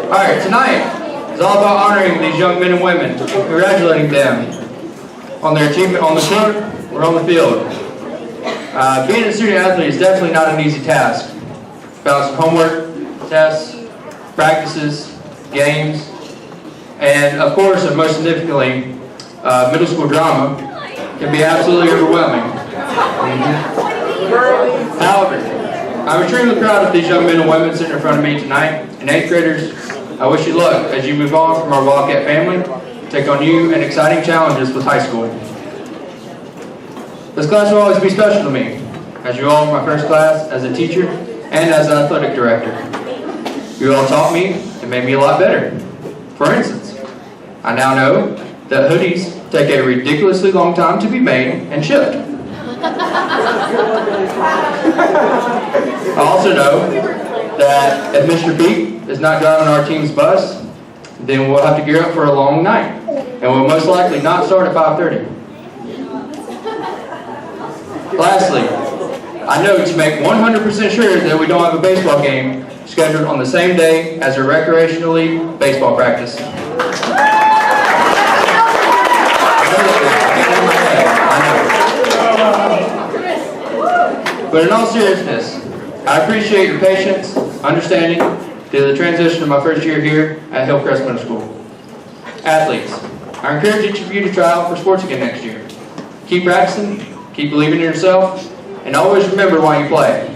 Alright, tonight is all about honoring these young men and women, congratulating them on their achievement on the court or on the field. Being a student athlete is definitely not an easy task. Balancing homework, tests, practices, games, and of course, and most significantly, middle school drama can be absolutely overwhelming. However, I'm extremely proud of these young men and women sitting in front of me tonight. And 8th graders, I wish you luck as you move on from our Wildcat family, take on new and exciting challenges with high school. This class will always be special to me, as you all are my first class as a teacher and as an athletic director. You all taught me and made me a lot better. For instance, I now know that hoodies take a ridiculously long time to be made and shipped. I also know that if Mr. Peak is not driving our team's bus, then we'll have to gear up for a long night, and we'll most likely not start at 5:30. Lastly, I know to make 100% sure that we don't have a baseball game scheduled on the same day as a recreational league baseball practice. But in all seriousness, I appreciate your patience, understanding through the transition of my first year here at Hillcrest Middle School. Athletes, I encourage each of you to try out for sports again next year. Keep practicing, keep believing in yourself, and always remember why you play.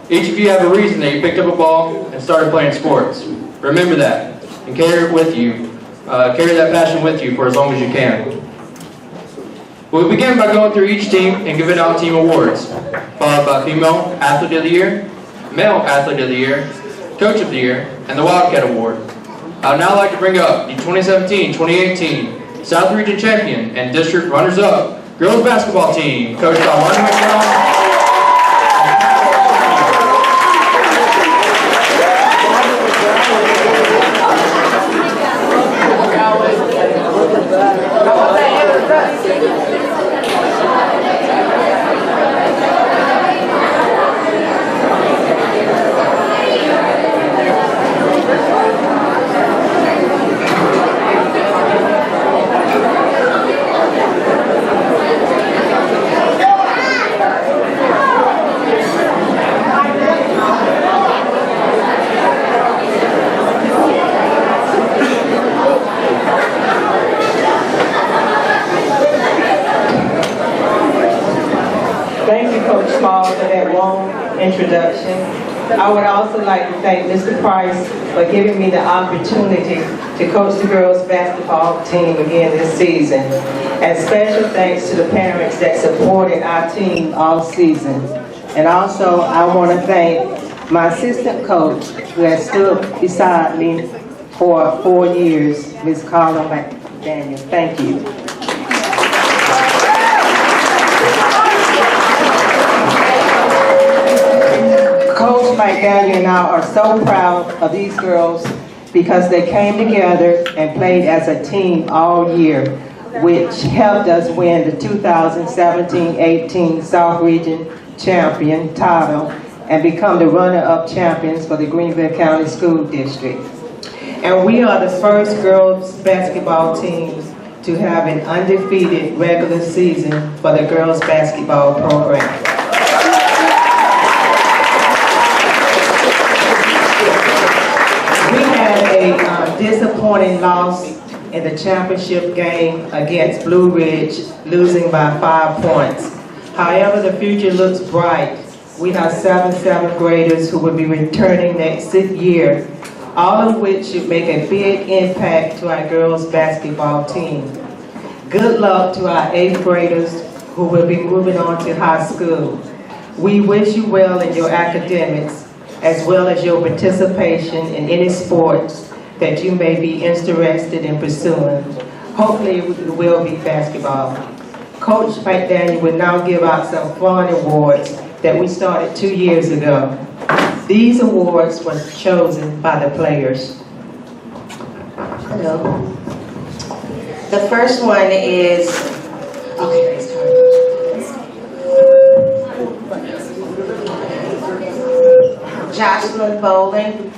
Each of you have a reason that you picked up a ball and started playing sports. Remember that, and carry it with you. Carry that passion with you for as long as you can. We'll begin by going through each team and giving out team awards, followed by Female Athlete of the Year, Male Athlete of the Year, Coach of the Year, and the Wildcat Award. I would now like to bring up the 2017-2018 South Region Champion and District Runners-Up Girls Basketball Team, coached by Lonnie McDonald. Introduction. I would also like to thank Mr. Price for giving me the opportunity to coach the girls basketball team again this season. And special thanks to the parents that supported our team all season. And also I want to thank my assistant coach who has stood beside me for 4 years, Ms. Carla McDaniel. Thank you. Coach McDaniel and I are so proud of these girls because they came together and played as a team all year, which helped us win the 2017-18 South Region Champion title and become the runner-up champions for the Greenville County School District. And we are the first girls basketball team to have an undefeated regular season for the girls basketball program. A disappointing loss in the championship game against Blue Ridge, losing by 5 points. However, the future looks bright. We have 7 7th graders who will be returning next year, all of which should make a big impact to our girls basketball team. Good luck to our 8th graders who will be moving on to high school. We wish you well in your academics, as well as your participation in any sports that you may be interested in pursuing. Hopefully it will be basketball. Coach McDaniel will now give out some fun awards that we started 2 years ago. These awards were chosen by the players. Hello. The first one is, okay, let's start. Jocelyn Bowling.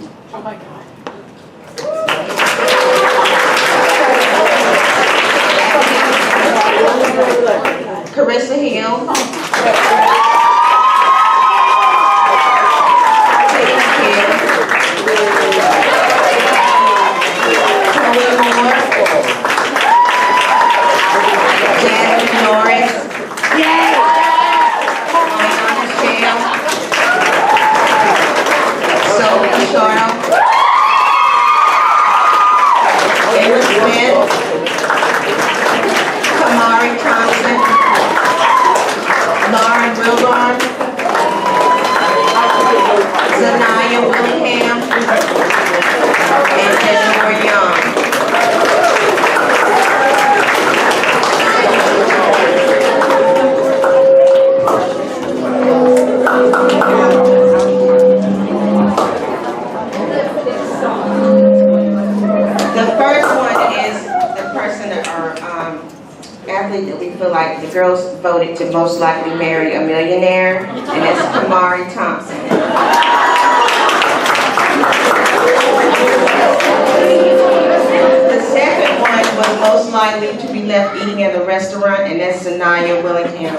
Marissa Hill. Athlete that we feel like the girls voted to most likely marry a millionaire, and that's Kamari Thompson. The second one was most likely to be left eating at a restaurant, and that's Sanaya Willingham.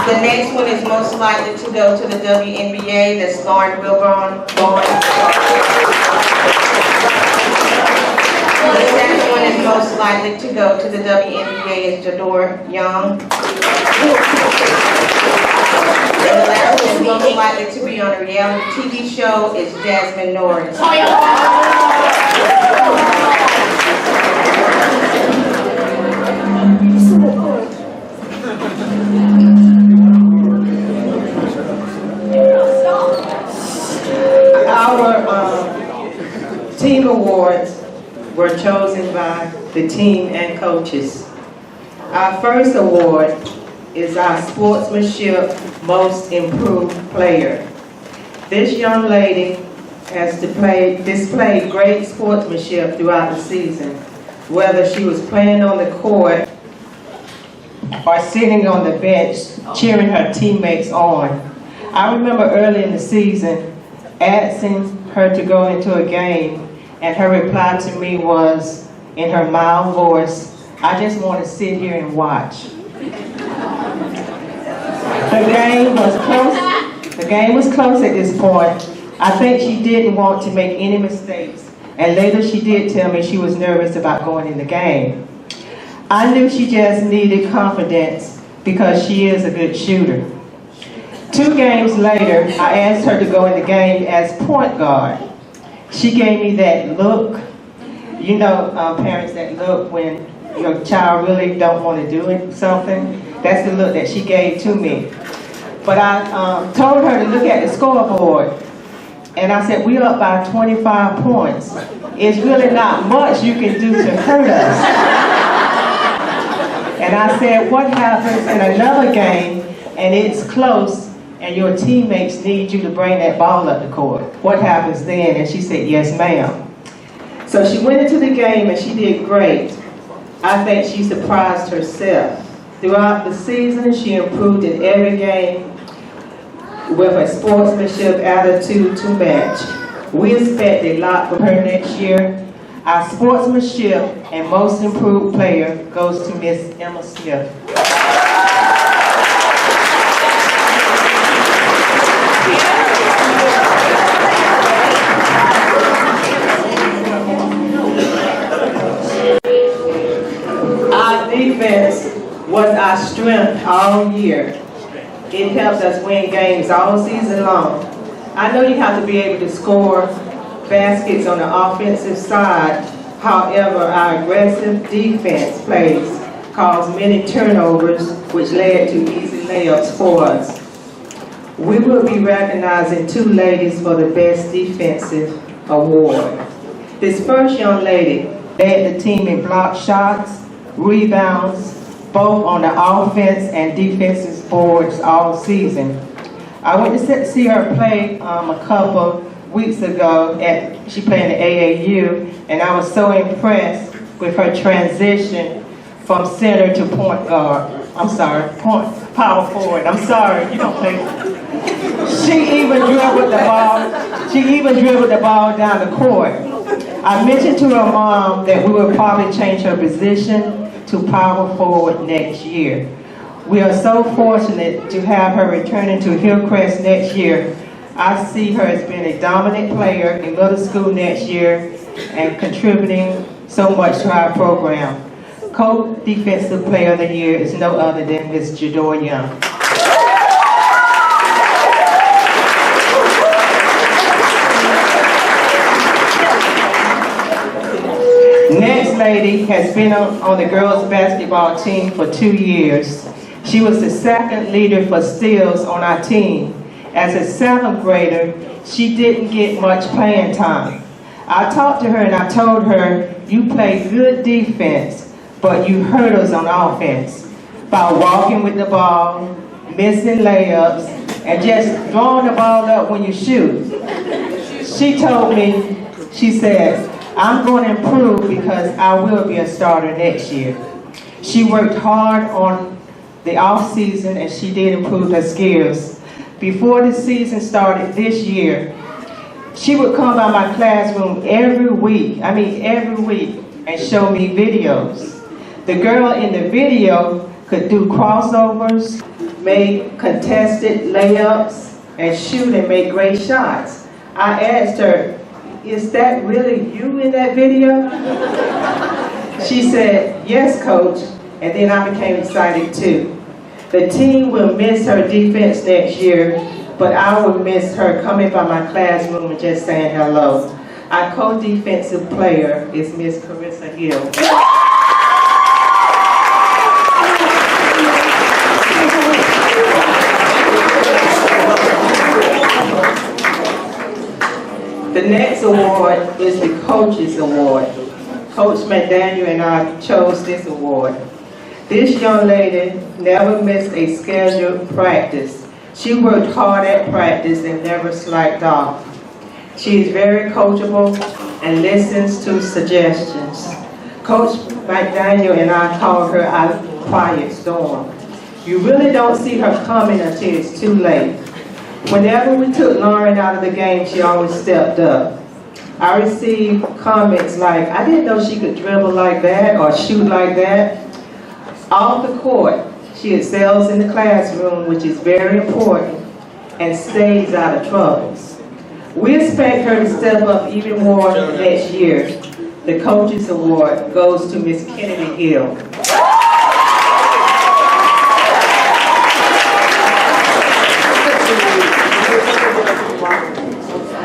The next one is most likely to go to the WNBA, that's Lauren Wilborn. The second one is most likely to go to the WNBA is Jador Young. And the last one is most likely to be on a reality TV show is Jasmine Norris. Our team awards were chosen by the team and coaches. Our first award is our Sportsmanship Most Improved Player. This young lady has displayed great sportsmanship throughout the season, whether she was playing on the court or sitting on the bench cheering her teammates on. I remember early in the season asking her to go into a game, and her reply to me was, in her mild voice, "I just want to sit here and watch." The game was close at this point. I think she didn't want to make any mistakes, and later she did tell me she was nervous about going in the game. I knew she just needed confidence because she is a good shooter. 2 games later, I asked her to go in the game as point guard. She gave me that look, you know, parents, that look when your child really don't want to do something. That's the look that she gave to me. But I told her to look at the scoreboard, and I said, we're up by 25 points. It's really not much you can do to hurt us. And I said, what happens in another game and it's close and your teammates need you to bring that ball up the court? What happens then? And she said, yes, ma'am. So she went into the game and she did great. I think she surprised herself. Throughout the season, she improved in every game with her sportsmanship attitude to match. We expect a lot from her next year. Our sportsmanship and most improved player goes to Miss Emma Smith. Our defense was our strength all year. It helped us win games all season long. I know you have to be able to score baskets on the offensive side. However, our aggressive defense plays caused many turnovers, which led to easy layups for us. We will be recognizing 2 ladies for the Best Defensive Award. This first young lady led the team in block shots, rebounds, both on the offense and defensive boards all season. I went to see her play a couple weeks ago. She played in the AAU, and I was so impressed with her transition from center to point guard. Power forward. I'm sorry, you don't play. She even dribbled the ball down the court. I mentioned to her mom that we would probably change her position to power forward next year. We are so fortunate to have her returning to Hillcrest next year. I see her as being a dominant player in middle school next year and contributing so much to our program. Co-Defensive Player of the Year is no other than Ms. Jador Young. Next lady has been on the girls' basketball team for 2 years. She was the second leader for steals on our team. As a 7th grader, she didn't get much playing time. I talked to her and I told her, you play good defense, but you hurt us on offense by walking with the ball, missing layups, and just throwing the ball up when you shoot. She told me, she said, I'm going to improve because I will be a starter next year. She worked hard on the off season and she did improve her skills. Before the season started this year, she would come by my classroom every week, and show me videos. The girl in the video could do crossovers, make contested layups, and shoot and make great shots. I asked her, is that really you in that video? She said, yes, coach, and then I became excited too. The team will miss her defense next year, but I will miss her coming by my classroom and just saying hello. Our co-defensive player is Miss Carissa Hill. The next award is the Coaches Award. Coach McDaniel and I chose this award. This young lady never missed a scheduled practice. She worked hard at practice and never slacked off. She is very coachable and listens to suggestions. Coach McDaniel and I call her our quiet storm. You really don't see her coming until it's too late. Whenever we took Lauren out of the game, she always stepped up. I received comments like, I didn't know she could dribble like that or shoot like that. Off the court, she excels in the classroom, which is very important, and stays out of troubles. We expect her to step up even more next year. The Coaches Award goes to Miss Kennedy Hill.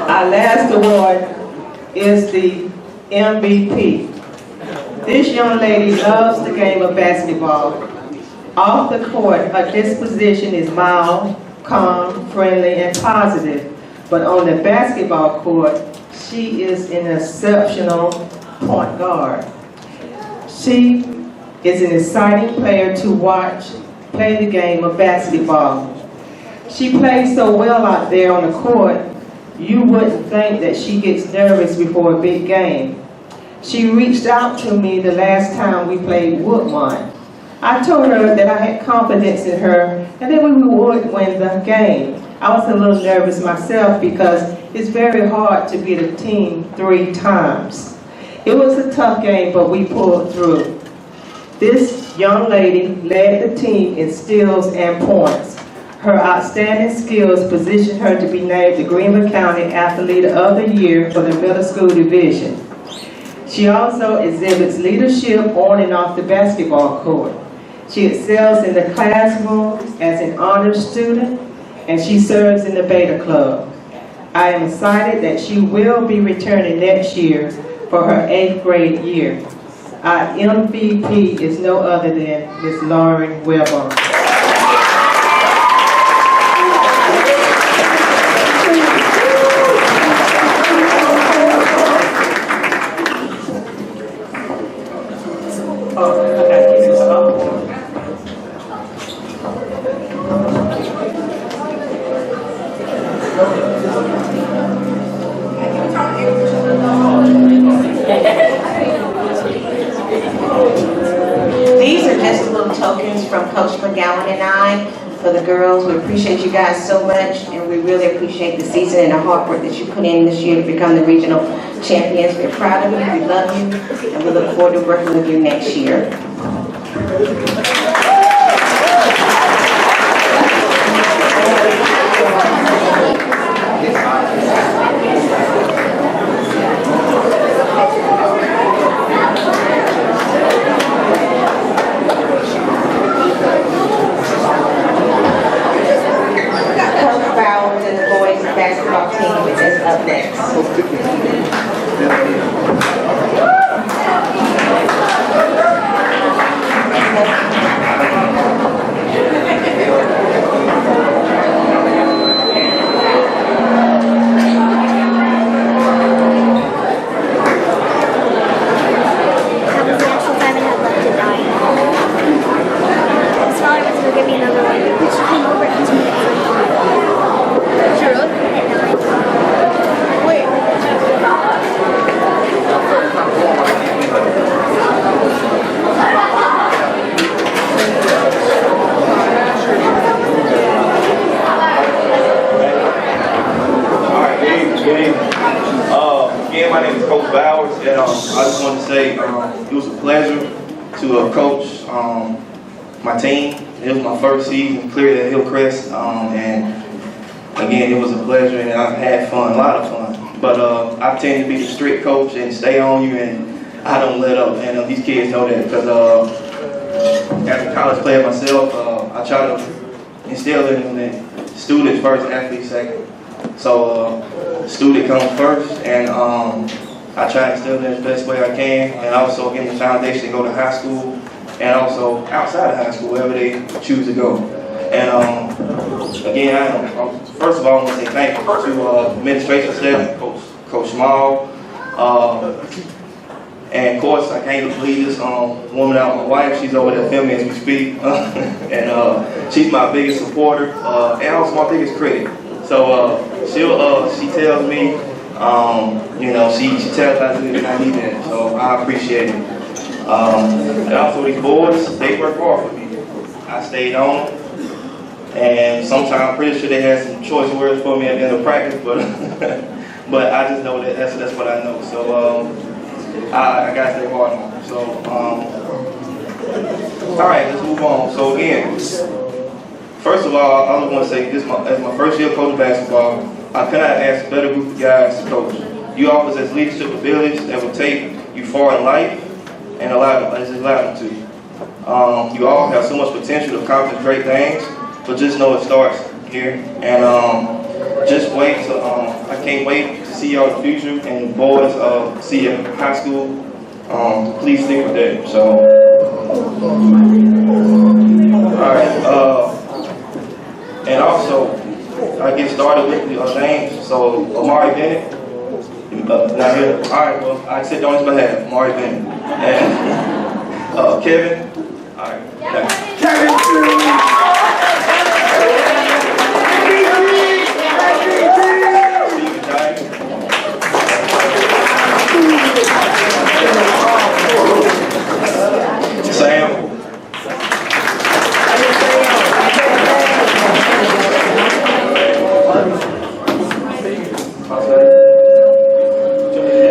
Our last award is the MVP. This young lady loves the game of basketball. Off the court, her disposition is mild, calm, friendly, and positive. But on the basketball court, she is an exceptional point guard. She is an exciting player to watch play the game of basketball. She plays so well out there on the court, you wouldn't think that she gets nervous before a big game. She reached out to me the last time we played Woodmont. I told her that I had confidence in her and that we would win the game. I was a little nervous myself because it's very hard to beat a team 3 times. It was a tough game, but we pulled through. This young lady led the team in steals and points. Her outstanding skills positioned her to be named the Greenville County Athlete of the Year for the middle school division. She also exhibits leadership on and off the basketball court. She excels in the classroom as an honors student, and she serves in the Beta Club. I am excited that she will be returning next year for her 8th grade year. Our MVP is no other than Ms. Lauren Weber. These are just little tokens from Coach McGowan. girls. We appreciate you guys so much, and we really appreciate the season and the hard work that you put in this year to become the regional champions. We're proud of you, we love you, and we look forward to working with you next year. Basketball team is up next. Again, my name is Coach Bowers, and I just want to say it was a pleasure to coach my team. It was my first season clear at Hillcrest, and again, it was a pleasure, and I've had fun, a lot of fun. But I tend to be the strict coach and stay on you, and I don't let up, and these kids know that, because as a college player myself, I try to instill in them that students first, athletes second. So student comes first, and I try to instill in the best way I can, and also give them the foundation to go to high school, and also outside of high school, wherever they choose to go. And again, first of all, I want to say thank you to administration staff, Coach Small, and of course, I can't leave this woman out, my wife. She's over there filming as we speak, and she's my biggest supporter, and also my biggest critic. So she tells me, you know, she tells I do it and I need that. So I appreciate it. And also these boys, they work hard for me. I stayed on them, and sometimes I'm pretty sure they had some choice words for me at the end of practice, but but I just know that that's what I know. So I gotta stay hard on them. So all right, let's move on. So again. First of all, I just want to say this as my first year coaching basketball, I could not ask a better group of guys to coach. You all possess leadership abilities that will take you far in life and allow them to. You all have so much potential to accomplish great things, but just know it starts here. And just wait till, I can't wait to see y'all in the future, and the boys see you in high school. Please stick with that. So, all right. And also, I get started with the names. So, Amari Bennett, not here. All right, well, I sit on his behalf, Amari Bennett. And Kevin, all right, Kevin. Sam.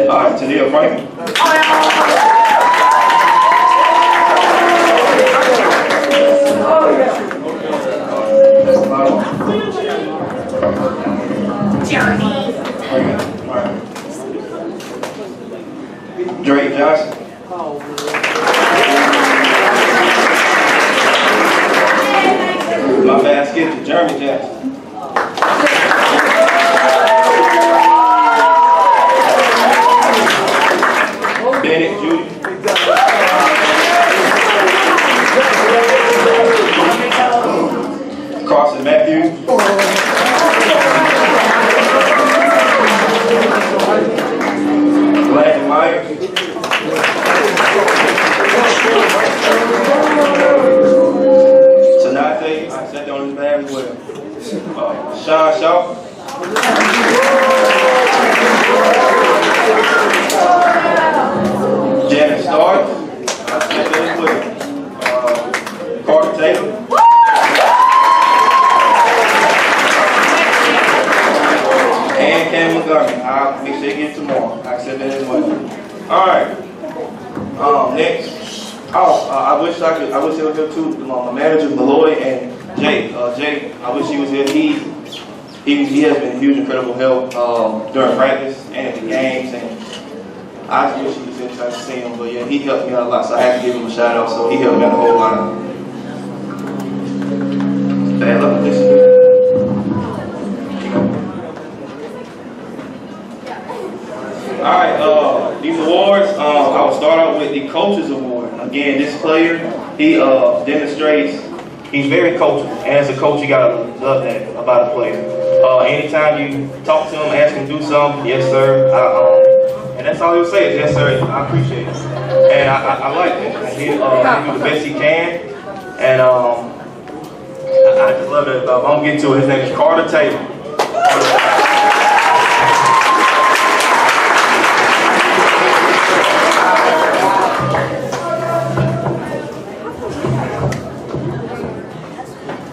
All right, Talia Franklin. Drake Johnson. My bad, skip to Jeremy Jackson. Bennett Judy. Carson Matthews. Landon Myers. Tanate, I sat down his bag as well. Sean Shaw. Janet Stark. I sat down as well. Carter Taylor. Cam Montgomery. I'll make sure you get it tomorrow. I accept that as well. All right. Next. I wish he was here too. My manager Malloy and Jay. Jay, I wish he was here. He has been a huge, incredible help during practice and at the games, and I just wish he was here so I could see him. But yeah, he helped me out a lot, so I had to give him a shout out. So he helped me out a whole lot. Bad luck with this. All right, these awards, I will start out with the Coaches Award. Again, this player, he demonstrates, he's very coachable. And as a coach, you gotta love that about a player. Anytime you talk to him, ask him to do something, yes sir, and that's all he'll say is, yes sir, I appreciate it. And I like that. He'll do the best he can. And I just love that. I'm gonna get to it. His name is Carter Taylor.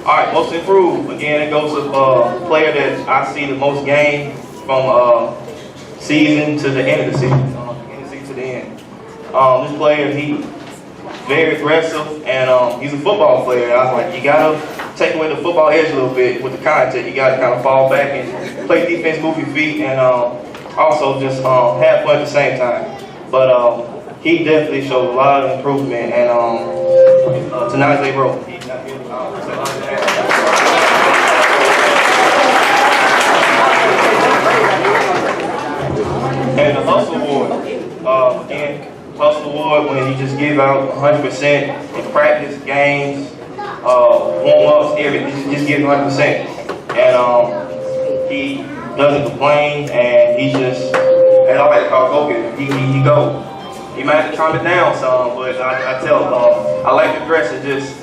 All right, most improved. Again, it goes to a player that I see the most game from season to the end of the season, end of the season to the end. This player, he's very aggressive, and he's a football player. And I was like, you gotta take away the football edge a little bit with the contact. You gotta kind of fall back and play defense, move your feet, and also just have fun at the same time. But he definitely showed a lot of improvement, and tonight's they broke. He's not here. And the Hustle Award, again, Hustle Award when you just give out 100% in practice, games, warm-ups, everything, just give 100%. And he doesn't complain, and he just, as I like to call Kobe, he go. He might have to calm it down some, but I tell him, I like the dress, it's just,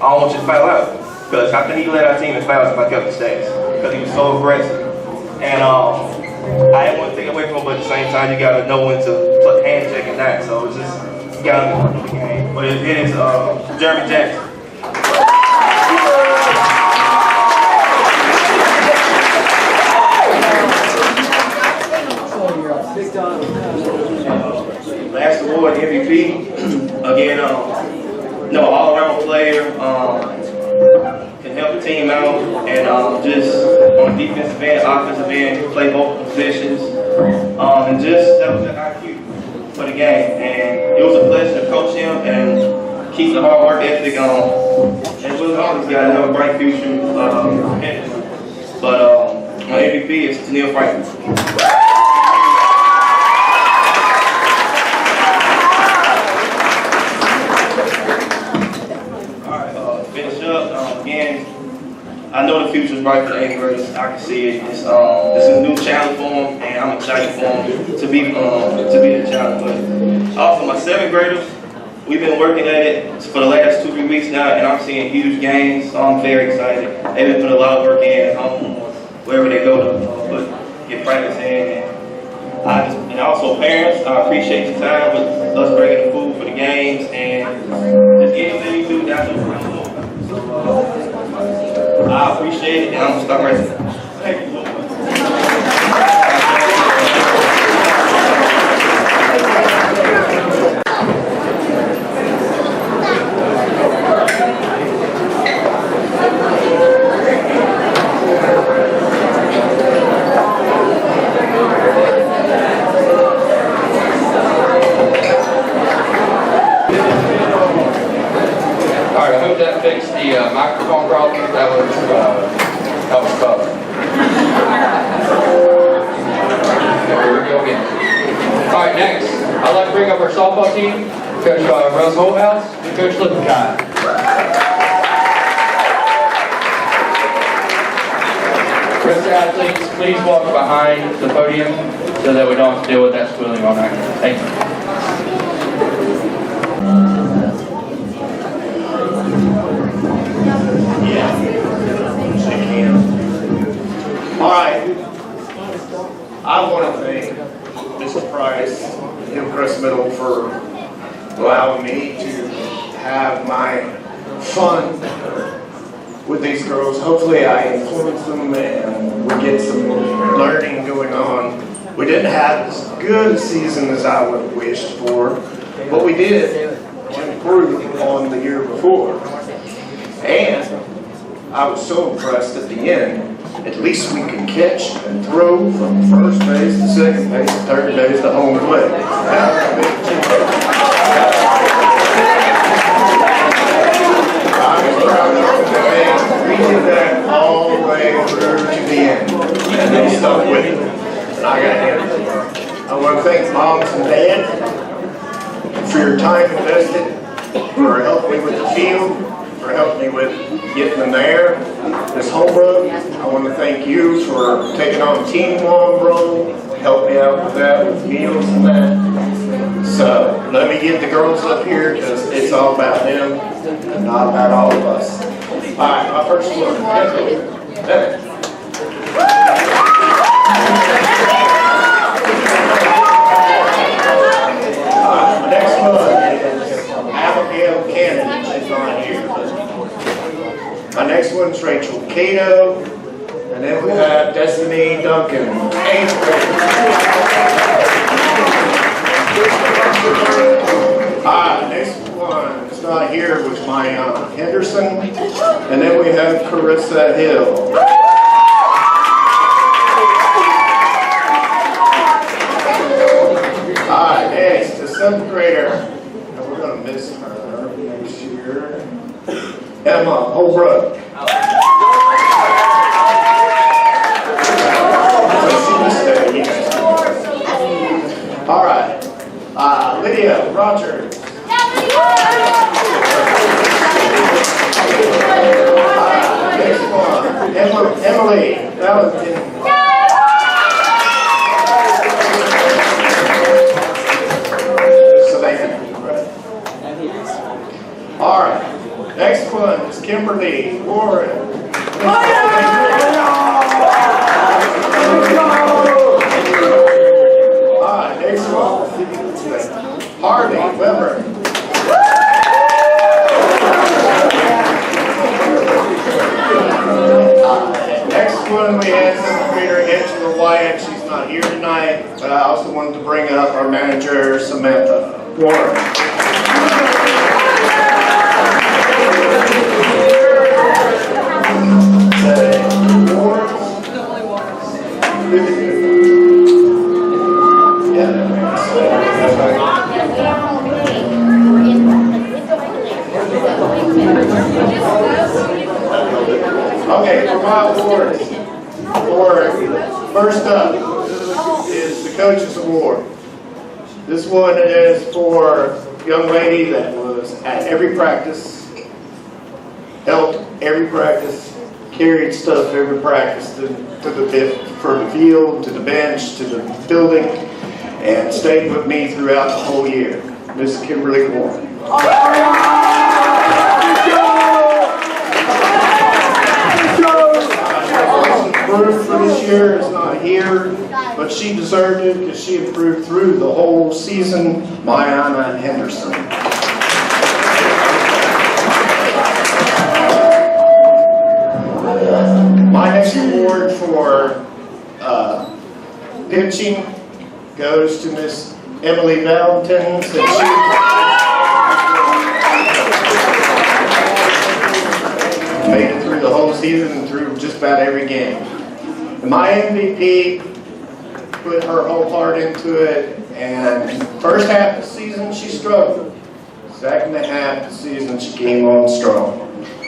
I don't want you to foul out. Because I think he led our team in fouls if I kept the stats. Because he was so aggressive. And I didn't want to take it away from him, but at the same time, you got to know when to put hand check and that. So it's just, you got to know the game. But it is Jeremy Jackson. Last award, MVP. Again, all-around player. Can help the team out, and just on defensive end, offensive end, play both positions, and just that was an IQ for the game. And it was a pleasure to coach him and keep the hard work ethic on. And we'll always got another bright future ahead. But my MVP is Tennille Franklin. I know the future is bright for the 8th graders. I can see it. It's a new challenge for them, and I'm excited for them to be the challenge. But also my 7th graders, we've been working at it for the last 2-3 weeks now, and I'm seeing huge gains. So I'm very excited. They've been putting a lot of work in at home, wherever they go to get practice in. And also parents, I appreciate your time with us bringing the food for the games and just anything you do down the road. I appreciate it, and I'm going to start right there. Thank you. All right, I hope that fixed the microphone problem. That was tough. Here we go again. All right, next, I'd like to bring up our softball team, Coach Russ Holthouse and Coach Lippincott. Rest of the athletes, please walk behind the podium so that we don't have to deal with that squealing all night. Thank you. All right. I want to thank Mr. Price, Hillcrest Middle, for allowing me to have my fun with these girls. Hopefully I influence them and we get some learning going on. We didn't have as good a season as I would have wished for, but we did improve on the year before. And I was so impressed at the end. At least we could catch and throw from first base to second base to third base to home plate. That was a big achievement. I was proud of them. We did that all the way through to the end. And they stuck with it. And I got him. I want to thank moms and dads for your time invested, for helping me with the field, for helping me with getting them there. This home run, I want to thank you for taking on team mom role, help me out with that, with meals and that. So let me get the girls up here because it's all about them and not about all of us. All right, my first one. My next one is Abigail Cannon. She's not here. My next one's Rachel Cato. And then we have Destiny Duncan, 8th grade. Next one is not here was Maya Henderson. And then we have Carissa Hill. Next, the 7th grader. And we're going to miss her next year. Emma Holbrook. All right. Lydia Rogers. Next one. Emily Valentin. All right. Next one is Kimberly Warren. All right. Next one. Harvey Weber. Next one we have 7th grader Angela Wyatt. She's not here tonight, but I also wanted to bring up our manager Samantha Warren. Okay, for my awards, first up is the Coach's Award. This one is for a young lady that was at every practice, helped every practice, carried stuff every practice to the field, to the bench, to the building, and stayed with me throughout the whole year. Miss Kimberly Warren. Improved for this year is not here, but she deserved it because she improved through the whole season. Mayana Henderson. My next award for pitching goes to Miss Emily Valentin. Since she made it through the whole season and through just about every game. And my MVP put her whole heart into it, and first half of the season she struggled. Second half of the season she came on strong.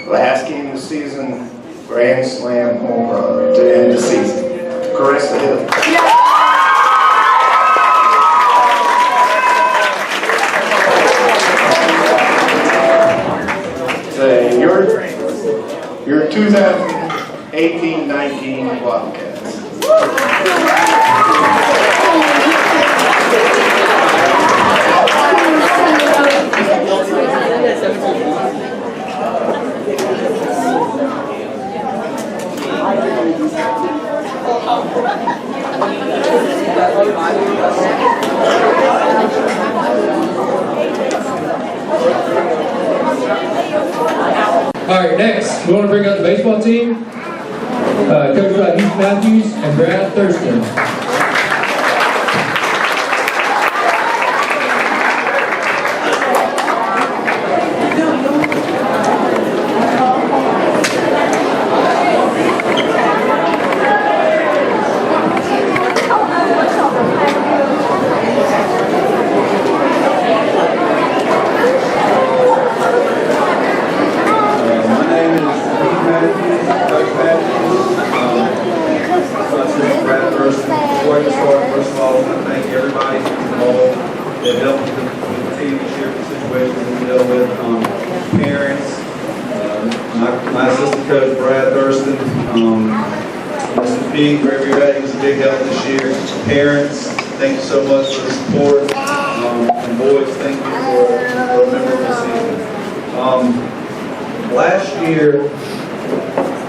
Last game of the season, grand slam home run to end the season. Carissa Hill. Say your 2018-19 Wildcats. right, next, we want to bring up the baseball team. Coached by Heath Matthews and Brad Thurston. My assistant coach, Brad Thurston, Mr. Pete, Gregory Redding was a big help this year. Parents, thank you so much for the support. And boys, thank you for a memorable season. Last year,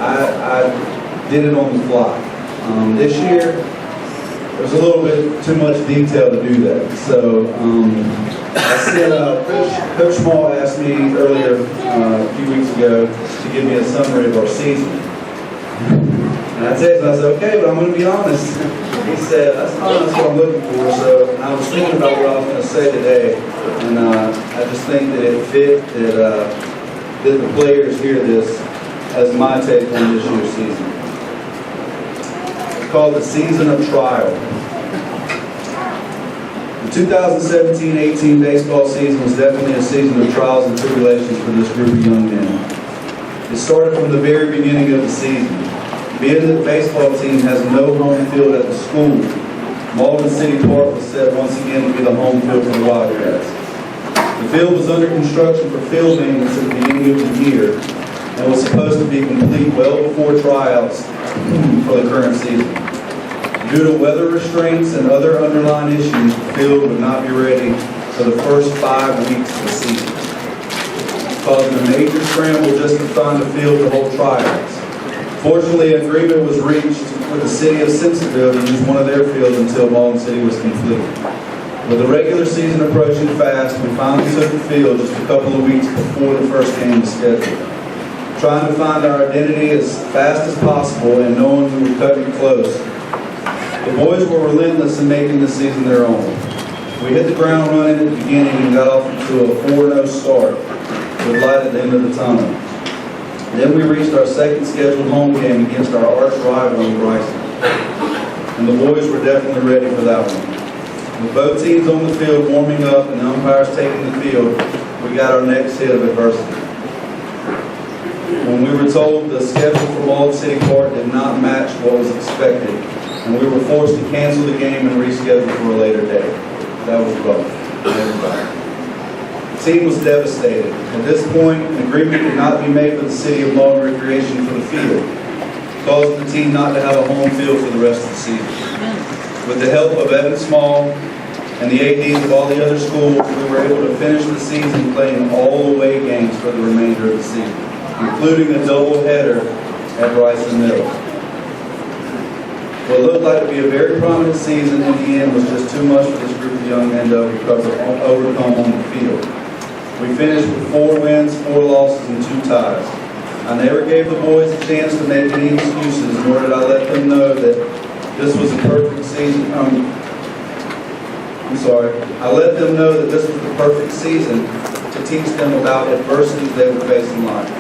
I did it on the fly. This year, there's a little bit too much detail to do that. So I said, Coach Small asked me earlier, a few weeks ago, to give me a summary of our season. And I said, okay, but I'm going to be honest. He said, that's not what I'm looking for. So I was thinking about what I was going to say today. And I just think that it fit that the players hear this as my take on this year's season. It's called the season of trial. The 2017-18 baseball season was definitely a season of trials and tribulations for this group of young men. It started from the very beginning of the season. Being that the baseball team has no home field at the school, Malden City Park was set once again to be the home field for the Wildcats. The field was under construction for field maintenance at the beginning of the year and was supposed to be complete well before tryouts for the current season. Due to weather restraints and other underlying issues, the field would not be ready for the first 5 weeks of the season, causing a major scramble just to find a field to hold tryouts. Fortunately, an agreement was reached with the city of Simpsonville to use one of their fields until Malden City was complete. With the regular season approaching fast, we finally took the field just a couple of weeks before the first game was scheduled. Trying to find our identity as fast as possible and knowing we were cutting it close, the boys were relentless in making this season their own. We hit the ground running at the beginning and got off to a 4-0 start with light at the end of the tunnel. Then we reached our second scheduled home game against our arch rival in Bryson. And the boys were definitely ready for that one. With both teams on the field warming up and the umpires taking the field, we got our next hit of adversity. When we were told the schedule for Malden City Park did not match what was expected, and we were forced to cancel the game and reschedule for a later date. That was rough for everybody. The team was devastated. At this point, an agreement could not be made with the city of Malden Recreation for the field, causing the team not to have a home field for the rest of the season. With the help of Evan Small and the ADs of all the other schools, we were able to finish the season playing all away games for the remainder of the season, including a doubleheader at Bryson Middle. What looked like to be a very prominent season in the end was just too much for this group of young men to overcome on the field. We finished with 4 wins, 4 losses, and 2 ties. I never gave the boys a chance to make any excuses, nor did I let them know that this was a perfect season. I let them know that this was the perfect season to teach them about adversities they would face in life.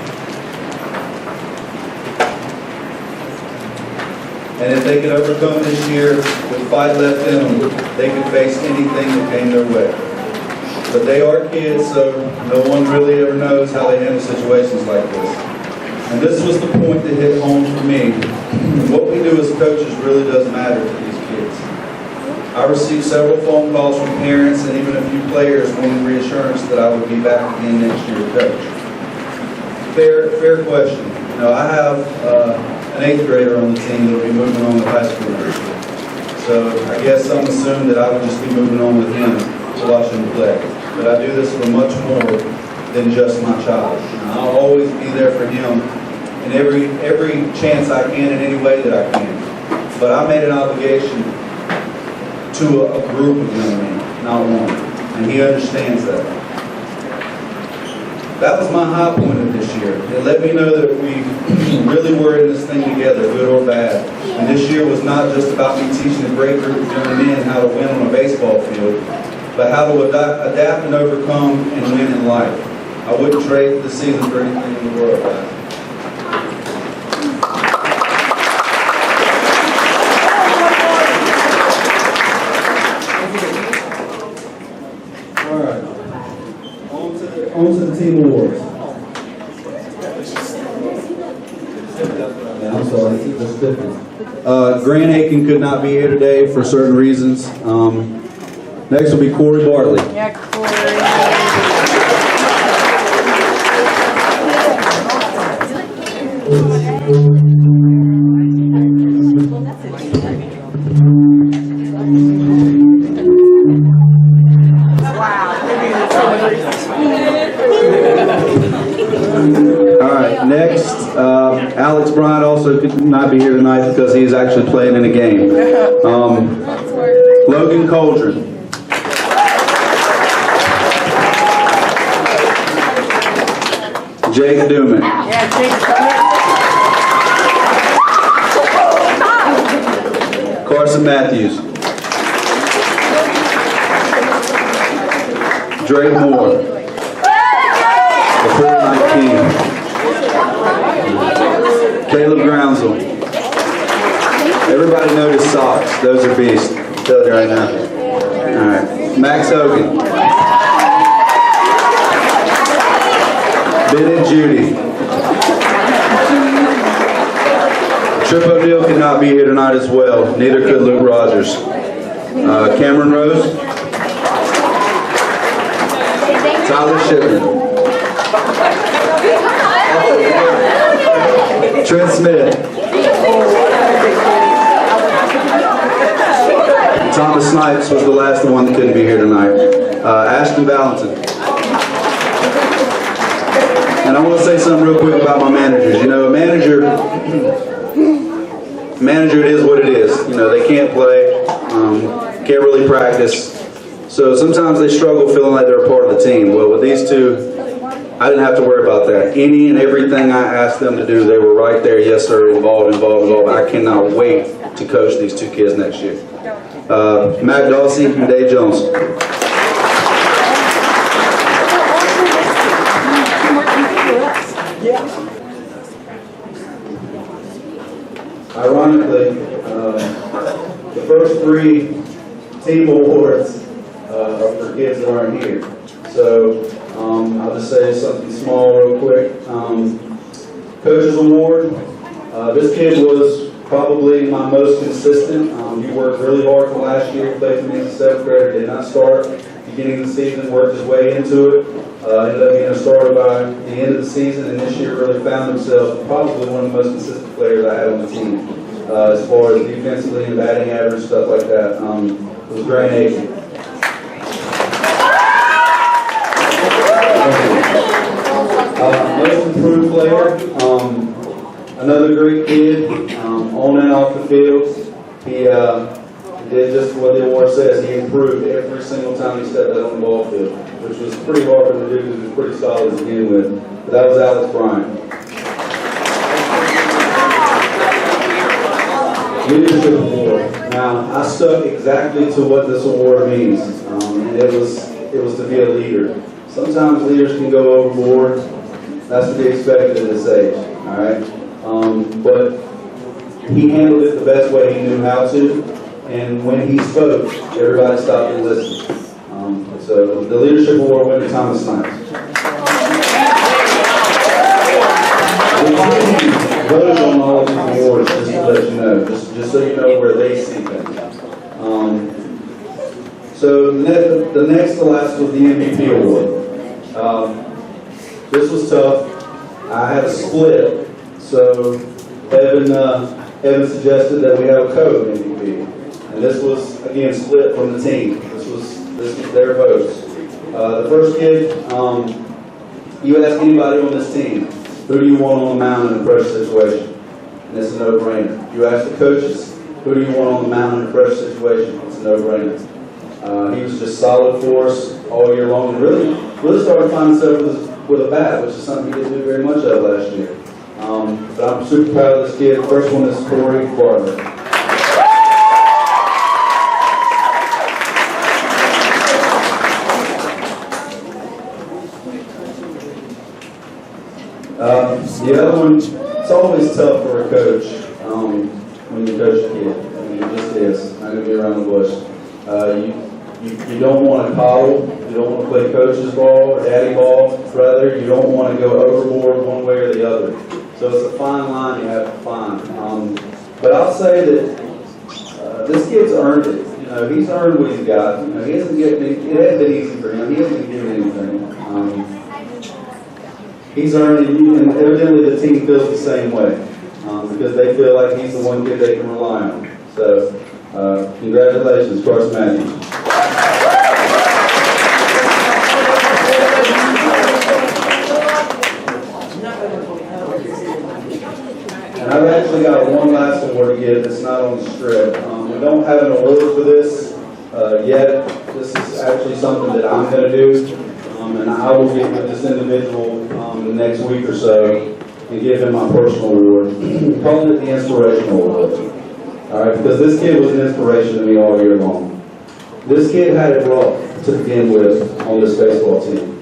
And if they could overcome this year with fight left in them, they could face anything that came their way. But they are kids, so no one really ever knows how they handle situations like this. And this was the point that hit home for me. What we do as coaches really does matter to these kids. I received several phone calls from parents and even a few players wanting reassurance that I would be back again next year to coach. Fair question. Now, I have an 8th grader on the team that will be moving on to high school next year. So I guess some assume that I would just be moving on with him to watch him play. But I do this for much more than just my child. And I'll always be there for him in every chance I can in any way that I can. But I made an obligation to a group of young men, not one. And he understands that. That was my high point of this year. It let me know that we really were in this thing together, good or bad. And this year was not just about me teaching a great group of young men how to win on a baseball field, but how to adapt and overcome and win in life. I wouldn't trade this season for anything in the world, guys. All right. On to the team awards. I'm sorry, it's different. Grant Aiken could not be here today for certain reasons. Next will be Corey Bartley. Yeah, Corey. All right, next, Alex Bryant also could not be here tonight because he's actually playing in a game. Logan Coldren. Jake Duman. Yeah, Jake's Carson Matthews. Drake Moore. The 49th King. Caleb Groundsel. Everybody noticed socks. Those are beasts. I'm telling you right now. All right. Max Hogan. Bennett Judy. Trip O'Neill could not be here tonight as well. Neither could Luke Rogers. Cameron Rose. Tyler Shipman. Trent Smith. Thomas Snipes was the last one that couldn't be here tonight. Ashton Valentin. And I want to say something real quick about my managers. You know, a manager, it is what it is. You know, they can't play, can't really practice. So sometimes they struggle feeling like they're a part of the team. Well, with these two, I didn't have to worry about that. Any and everything I asked them to do, they were right there. Yes, sir, involved. I cannot wait to coach these two kids next year. Matt Dawsey and Dave Jones. Ironically, the first three team awards are for kids that aren't here. So I'll just say something small real quick. Coach's Award. This kid was probably my most consistent. He worked really hard for last year, played for me as a 7th grader, did not start beginning of the season, worked his way into it. Ended up being a starter by the end of the season, and this year really found himself probably one of the most consistent players I had on the team. As far as defensively and batting average, stuff like that. It was Grant Aiken. Most improved player. Another great kid, on and off the field. He did just what the award says. He improved every single time he stepped out on the ball field, which was pretty hard for him to do because he was pretty solid to begin with. But that was Alex Bryant. Leadership Award. Now, I stuck exactly to what this award means, and it was to be a leader. Sometimes leaders can go overboard. That's to be expected at this age, all right? But he handled it the best way he knew how to, and when he spoke, everybody stopped and listened. So the Leadership Award went to Thomas Snipes. We voted on all of these awards just to let you know, just so you know where they see things. So the next to last was the MVP Award. This was tough. I had a split, so Evan suggested that we have a co-MVP. And this was, again, split from the team. This was their votes. The first kid, you ask anybody on this team, who do you want on the mound in a pressure situation? And it's a no-brainer. You ask the coaches, who do you want on the mound in a pressure situation? It's a no-brainer. He was just solid for us all year long, and really started finding himself with with a bat, which is something he didn't do very much of last year. But I'm super proud of this kid. First one is Corey Bartlett. The other one, it's always tough for a coach when you coach a kid. I mean, it just is. Not going to be around the bush. You don't want to coddle. You don't want to play coach's ball or daddy ball. Rather, you don't want to go overboard one way or the other. So it's a fine line you have to find. But I'll say that this kid's earned it. You know, he's earned what he's got. You know, he hasn't given it. It hasn't been easy for him. He hasn't given anything. He's earned it, and evidently the team feels the same way because they feel like he's the one kid they can rely on. So, congratulations, Carson Matthews. And I've actually got one last award to give that's not on the script. We don't have an award for this yet. This is actually something that I'm going to do. And I will get with this individual the next week or so and give him my personal award. Calling it the Inspirational Award. All right, because this kid was an inspiration to me all year long. This kid had it rough to begin with on this baseball team.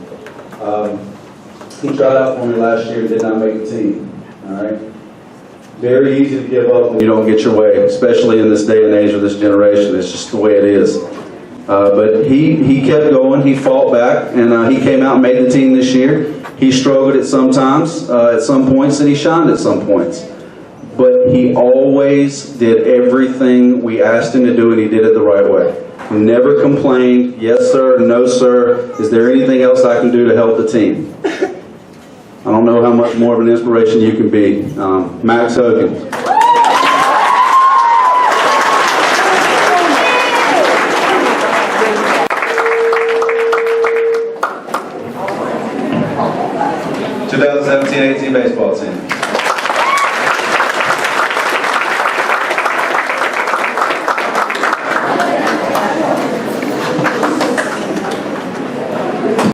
He tried out for me last year and did not make the team. All right. Very easy to give up when you don't get your way, especially in this day and age of this generation. It's just the way it is. But he kept going, he fought back, and he came out and made the team this year. He struggled at some times, at some points, and he shined at some points. But he always did everything we asked him to do, and he did it the right way. He never complained, yes sir, no sir, is there anything else I can do to help the team? I don't know how much more of an inspiration you can be. Max Hogan. '17-18 baseball team.